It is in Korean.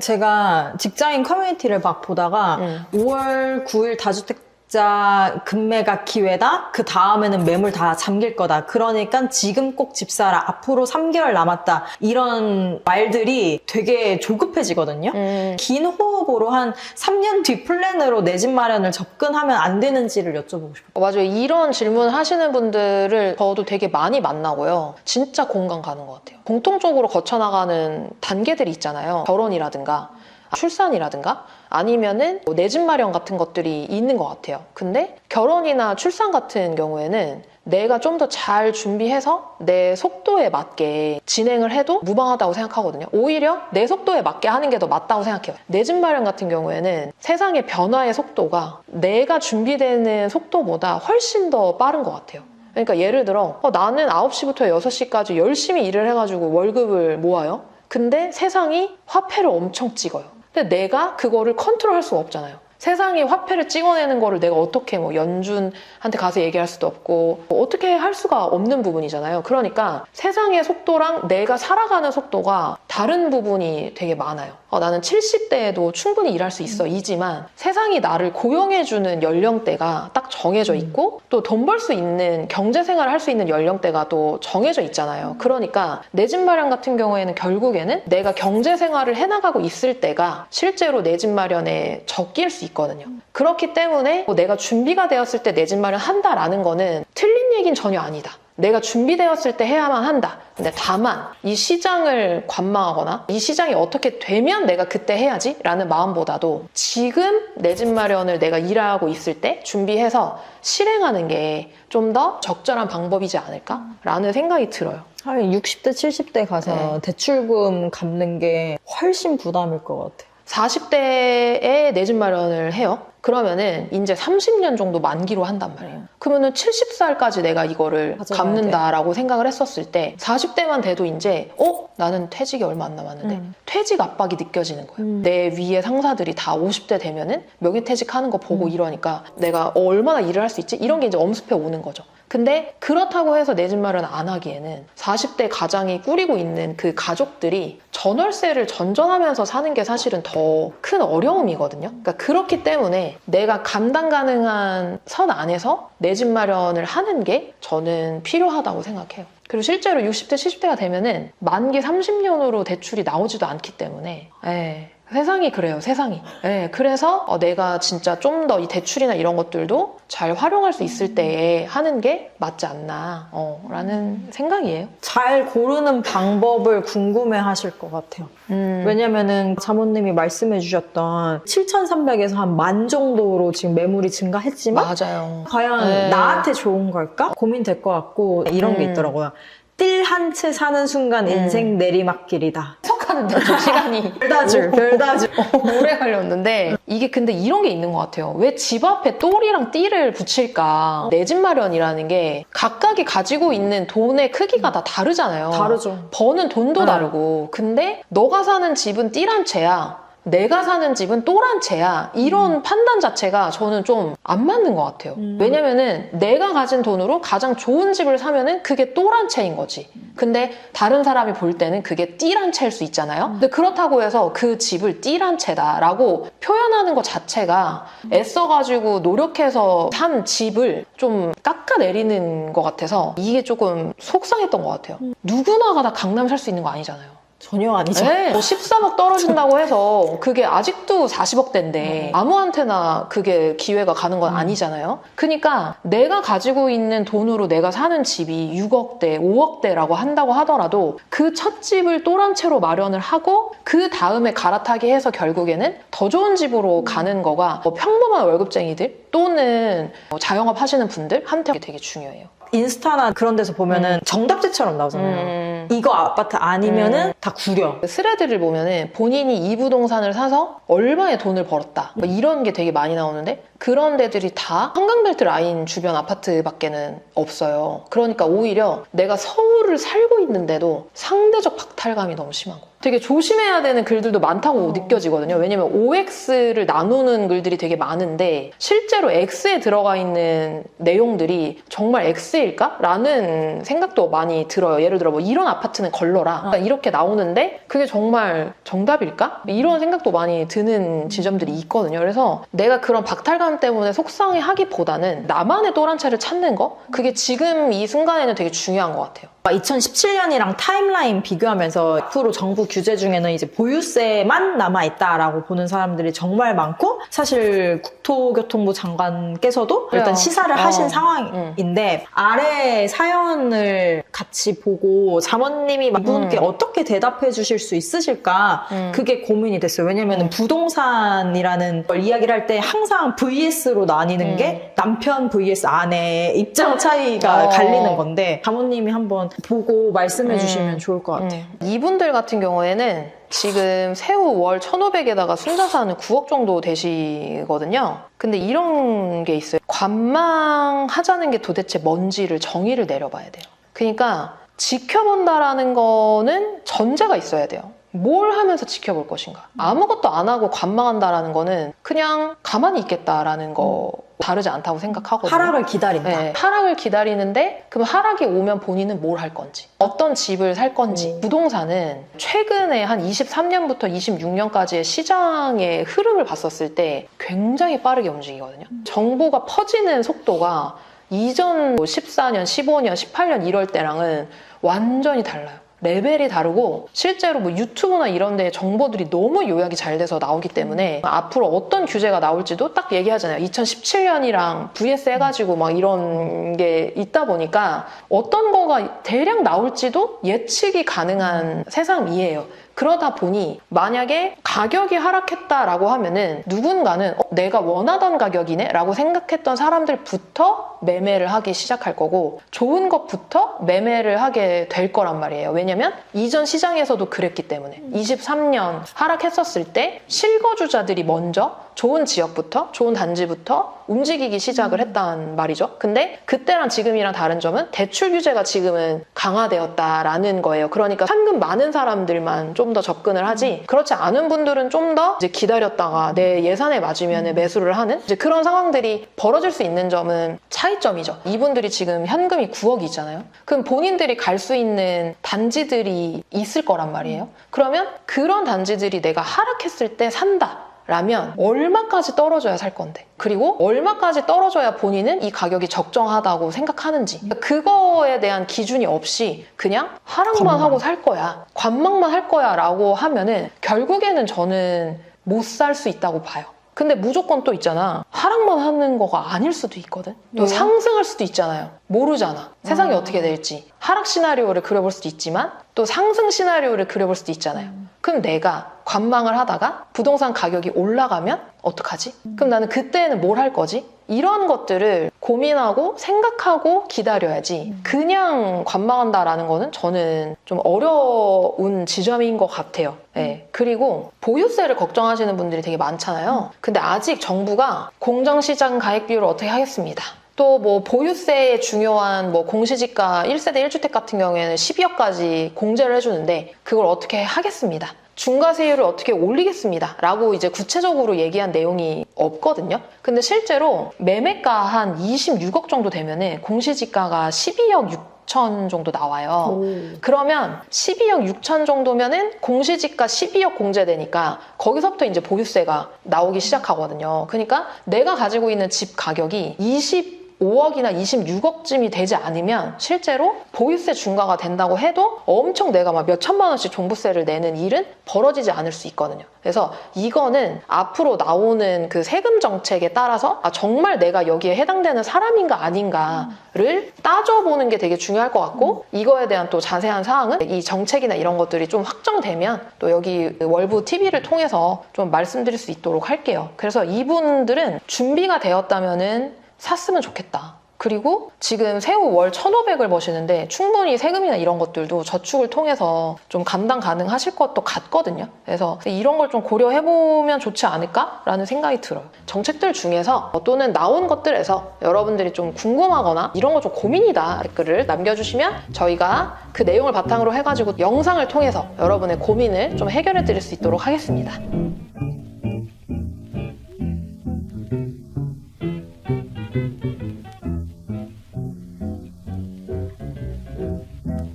제가 직장인 커뮤니티를 막 보다가 5월 9일 다주택자 급매각 기회다. 그 다음에는 매물 다 잠길 거다. 그러니까 지금 꼭 집 사라. 앞으로 3개월 남았다. 이런 말들이 되게 조급해지거든요. 긴 호흡으로 한 3년 뒤 플랜으로 내 집 마련을 접근하면 안 되는지를 여쭤보고 싶어요. 맞아요. 이런 질문 하시는 분들을 저도 되게 많이 만나고요. 진짜 공감 가는 것 같아요. 공통적으로 거쳐나가는 단계들이 있잖아요. 결혼이라든가 출산이라든가 아니면은 내 집 마련 같은 것들이 있는 것 같아요. 근데 결혼이나 출산 같은 경우에는 내가 좀 더 잘 준비해서 내 속도에 맞게 진행을 해도 무방하다고 생각하거든요. 오히려 내 속도에 맞게 하는 게 더 맞다고 생각해요. 내 집 마련 같은 경우에는 세상의 변화의 속도가 내가 준비되는 속도보다 훨씬 더 빠른 것 같아요. 그러니까 예를 들어 나는 9시부터 6시까지 열심히 일을 해가지고 월급을 모아요. 근데 세상이 화폐를 엄청 찍어요. 근데 내가 그거를 컨트롤할 수가 없잖아요. 세상이 화폐를 찍어내는 거를 내가 어떻게 연준한테 가서 얘기할 수도 없고 어떻게 할 수가 없는 부분이잖아요. 그러니까 세상의 속도랑 내가 살아가는 속도가 다른 부분이 되게 많아요. 나는 70대에도 충분히 일할 수 있어 이지만 세상이 나를 고용해주는 연령대가 딱 정해져 있고 또 돈 벌 수 있는 경제생활을 할 수 있는 연령대가 또 정해져 있잖아요. 그러니까 내 집 마련 같은 경우에는 결국에는 내가 경제생활을 해나가고 있을 때가 실제로 내 집 마련에 적기일 수 있거든요. 그렇기 때문에 내가 준비가 되었을 때 내 집 마련 한다라는 거는 틀린 얘기는 전혀 아니다. 내가 준비되었을 때 해야만 한다. 근데 다만 이 시장을 관망하거나 이 시장이 어떻게 되면 내가 그때 해야지 라는 마음보다도 지금 내 집 마련을 내가 일하고 있을 때 준비해서 실행하는 게 좀 더 적절한 방법이지 않을까라는 생각이 들어요. 하긴 60대, 70대 가서 대출금 갚는 게 훨씬 부담일 것 같아요. 40대에 내 집 마련을 해요. 그러면은 이제 30년 정도 만기로 한단 말이에요. 그러면은 70살까지 내가 이거를 갚는다라고 생각을 했었을 때 40대만 돼도 이제 나는 퇴직이 얼마 안 남았는데 퇴직 압박이 느껴지는 거예요. 내 위에 상사들이 다 50대 되면은 명예퇴직하는 거 보고 이러니까 내가 얼마나 일을 할 수 있지? 이런 게 이제 엄습해 오는 거죠. 근데 그렇다고 해서 내 집 마련 안 하기에는 40대 가장이 꾸리고 있는 그 가족들이 전월세를 전전하면서 사는 게 사실은 더 큰 어려움이거든요. 그러니까 그렇기 때문에 내가 감당 가능한 선 안에서 내 집 마련을 하는 게 저는 필요하다고 생각해요. 그리고 실제로 60대, 70대가 되면은 만기 30년으로 대출이 나오지도 않기 때문에 세상이 그래요, 세상이. 그래서 내가 진짜 좀 더 이 대출이나 이런 것들도 잘 활용할 수 있을 때에 하는 게 맞지 않나 라는 생각이에요. 잘 고르는 방법을 궁금해 하실 것 같아요. 왜냐면은 사모님이 말씀해 주셨던 7,300에서 한 10,000 정도로 지금 매물이 증가했지만 맞아요. 과연 나한테 좋은 걸까? 고민될 것 같고 이런 게 있더라고요. 뜰 한 채 사는 순간 인생 내리막길이다. 해석하는데 좀 시간이 별다줄 오래 걸렸는데 이게 근데 이런 게 있는 것 같아요. 왜 집 앞에 똘이랑 띠를 붙일까? 내 집 마련이라는 게 각각이 가지고 있는 돈의 크기가 다 다르잖아요. 다르죠. 버는 돈도 다르고 근데 너가 사는 집은 띠 한 채야. 내가 사는 집은 똘한 채야. 이런 판단 자체가 저는 좀 안 맞는 것 같아요. 왜냐면은 내가 가진 돈으로 가장 좋은 집을 사면은 그게 똘한 채인 거지. 근데 다른 사람이 볼 때는 그게 띠란 채일 수 있잖아요. 근데 그렇다고 해서 그 집을 띠란 채다라고 표현하는 것 자체가 애써가지고 노력해서 산 집을 좀 깎아내리는 것 같아서 이게 조금 속상했던 것 같아요. 누구나가 다 강남 살 수 있는 거 아니잖아요. 전혀 아니죠. 뭐 13억 떨어진다고 해서 그게 아직도 40억대인데 아무한테나 그게 기회가 가는 건 아니잖아요. 그러니까 내가 가지고 있는 돈으로 내가 사는 집이 6억대, 5억대라고 한다고 하더라도 그 첫 집을 똘한 채로 마련을 하고 그 다음에 갈아타기 해서 결국에는 더 좋은 집으로 가는 거가 평범한 월급쟁이들 또는 자영업 하시는 분들한테 되게 중요해요. 인스타나 그런 데서 보면은 정답제처럼 나오잖아요. 이거 아파트 아니면은 다 구려. 스레드를 보면은 본인이 이 부동산을 사서 얼마의 돈을 벌었다. 뭐 이런 게 되게 많이 나오는데 그런 데들이 다 한강벨트 라인 주변 아파트밖에는 없어요. 그러니까 오히려 내가 서울을 살고 있는데도 상대적 박탈감이 너무 심한 거. 되게 조심해야 되는 글들도 많다고 느껴지거든요. 왜냐면 OX를 나누는 글들이 되게 많은데 실제로 X에 들어가 있는 내용들이 정말 X일까? 라는 생각도 많이 들어요. 예를 들어 뭐 이런 아파트는 걸러라. 그러니까 이렇게 나오는데 그게 정말 정답일까? 이런 생각도 많이 드는 지점들이 있거든요. 그래서 내가 그런 박탈감 때문에 속상해하기보다는 나만의 또란차를 찾는 거? 그게 지금 이 순간에는 되게 중요한 것 같아요. 2017년이랑 타임라인 비교하면서 앞으로 정부 규제 중에는 이제 보유세만 남아있다라고 보는 사람들이 정말 많고, 사실 국토교통부 장관께서도 그래요. 일단 시사를 하신 상황인데, 아래 사연을 같이 보고 자모님이 이분께 어떻게 대답해 주실 수 있으실까, 그게 고민이 됐어요. 왜냐면 부동산이라는 걸 이야기를 할 때 항상 VS로 나뉘는 게 남편 vs 아내의 입장 차이가 갈리는 건데, 자모님이 한번 보고 말씀해 주시면 좋을 것 같아요. 이분들 같은 경우에는 지금 세후 월 1,500에다가 순자산은 9억 정도 되시거든요. 근데 이런 게 있어요. 관망하자는 게 도대체 뭔지를 정의를 내려봐야 돼요. 그러니까 지켜본다라는 거는 전제가 있어야 돼요. 뭘 하면서 지켜볼 것인가. 아무것도 안 하고 관망한다라는 거는 그냥 가만히 있겠다라는 거 다르지 않다고 생각하거든요. 하락을 기다린다. 네, 하락을 기다리는데 그럼 하락이 오면 본인은 뭘 할 건지, 어떤 집을 살 건지. 부동산은 최근에 한 23년부터 26년까지의 시장의 흐름을 봤었을 때 굉장히 빠르게 움직이거든요. 정보가 퍼지는 속도가 이전 14년, 15년, 18년 이럴 때랑은 완전히 달라요. 레벨이 다르고 실제로 뭐 유튜브나 이런 데 정보들이 너무 요약이 잘 돼서 나오기 때문에 앞으로 어떤 규제가 나올지도 딱 얘기하잖아요. 2017년이랑 VS 해가지고 막 이런 게 있다 보니까 어떤 거가 대략 나올지도 예측이 가능한 세상이에요. 그러다 보니 만약에 가격이 하락했다라고 하면은 누군가는 내가 원하던 가격이네 라고 생각했던 사람들부터 매매를 하기 시작할 거고 좋은 것부터 매매를 하게 될 거란 말이에요. 왜냐면 이전 시장에서도 그랬기 때문에 23년 하락했었을 때 실거주자들이 먼저 좋은 지역부터 좋은 단지부터 움직이기 시작을 했단 말이죠. 근데 그때랑 지금이랑 다른 점은 대출 규제가 지금은 강화되었다라는 거예요. 그러니까 현금 많은 사람들만 좀 더 접근을 하지 그렇지 않은 분들은 좀 더 이제 기다렸다가 내 예산에 맞으면 매수를 하는 이제 그런 상황들이 벌어질 수 있는 점은 차이점이죠. 이분들이 지금 현금이 9억이잖아요. 그럼 본인들이 갈 수 있는 단지들이 있을 거란 말이에요. 그러면 그런 단지들이 내가 하락했을 때 산다 라면 얼마까지 떨어져야 살 건데, 그리고 얼마까지 떨어져야 본인은 이 가격이 적정하다고 생각하는지, 그거에 대한 기준이 없이 그냥 하락만 하고 살 거야, 관망만 할 거야 라고 하면은 결국에는 저는 못 살 수 있다고 봐요. 근데 무조건 또 있잖아, 하락만 하는 거가 아닐 수도 있거든. 또 상승할 수도 있잖아요. 모르잖아, 세상이 어떻게 될지. 하락 시나리오를 그려볼 수도 있지만 또 상승 시나리오를 그려볼 수도 있잖아요. 그럼 내가 관망을 하다가 부동산 가격이 올라가면 어떡하지? 그럼 나는 그때는 뭘 할 거지? 이런 것들을 고민하고 생각하고 기다려야지 그냥 관망한다라는 거는 저는 좀 어려운 지점인 것 같아요. 네. 그리고 보유세를 걱정하시는 분들이 되게 많잖아요. 근데 아직 정부가 공정시장 가액 비율을 어떻게 하겠습니다. 또 뭐 보유세의 중요한 뭐 공시지가 1세대 1주택 같은 경우에는 12억까지 공제를 해주는데 그걸 어떻게 하겠습니다. 중과세율을 어떻게 올리겠습니다 라고 이제 구체적으로 얘기한 내용이 없거든요. 근데 실제로 매매가 한 26억 정도 되면은 공시지가가 12억 6천 정도 나와요. 그러면 12억 6천 정도면은 공시지가 12억 공제되니까 거기서부터 이제 보유세가 나오기 시작하거든요. 그러니까 내가 가지고 있는 집 가격이 25억이나 26억쯤이 되지 않으면 실제로 보유세 중과가 된다고 해도 엄청 내가 막 몇 천만 원씩 종부세를 내는 일은 벌어지지 않을 수 있거든요. 그래서 이거는 앞으로 나오는 그 세금 정책에 따라서 정말 내가 여기에 해당되는 사람인가 아닌가를 따져보는 게 되게 중요할 것 같고, 이거에 대한 또 자세한 사항은 이 정책이나 이런 것들이 좀 확정되면 또 여기 월부 TV를 통해서 좀 말씀드릴 수 있도록 할게요. 그래서 이분들은 준비가 되었다면은 샀으면 좋겠다. 그리고 지금 세후 월 1,500을 버시는데 충분히 세금이나 이런 것들도 저축을 통해서 좀 감당 가능하실 것도 같거든요. 그래서 이런 걸 좀 고려해보면 좋지 않을까라는 생각이 들어요. 정책들 중에서 또는 나온 것들에서 여러분들이 좀 궁금하거나 이런 거 좀 고민이다 댓글을 남겨주시면 저희가 그 내용을 바탕으로 해가지고 영상을 통해서 여러분의 고민을 좀 해결해 드릴 수 있도록 하겠습니다.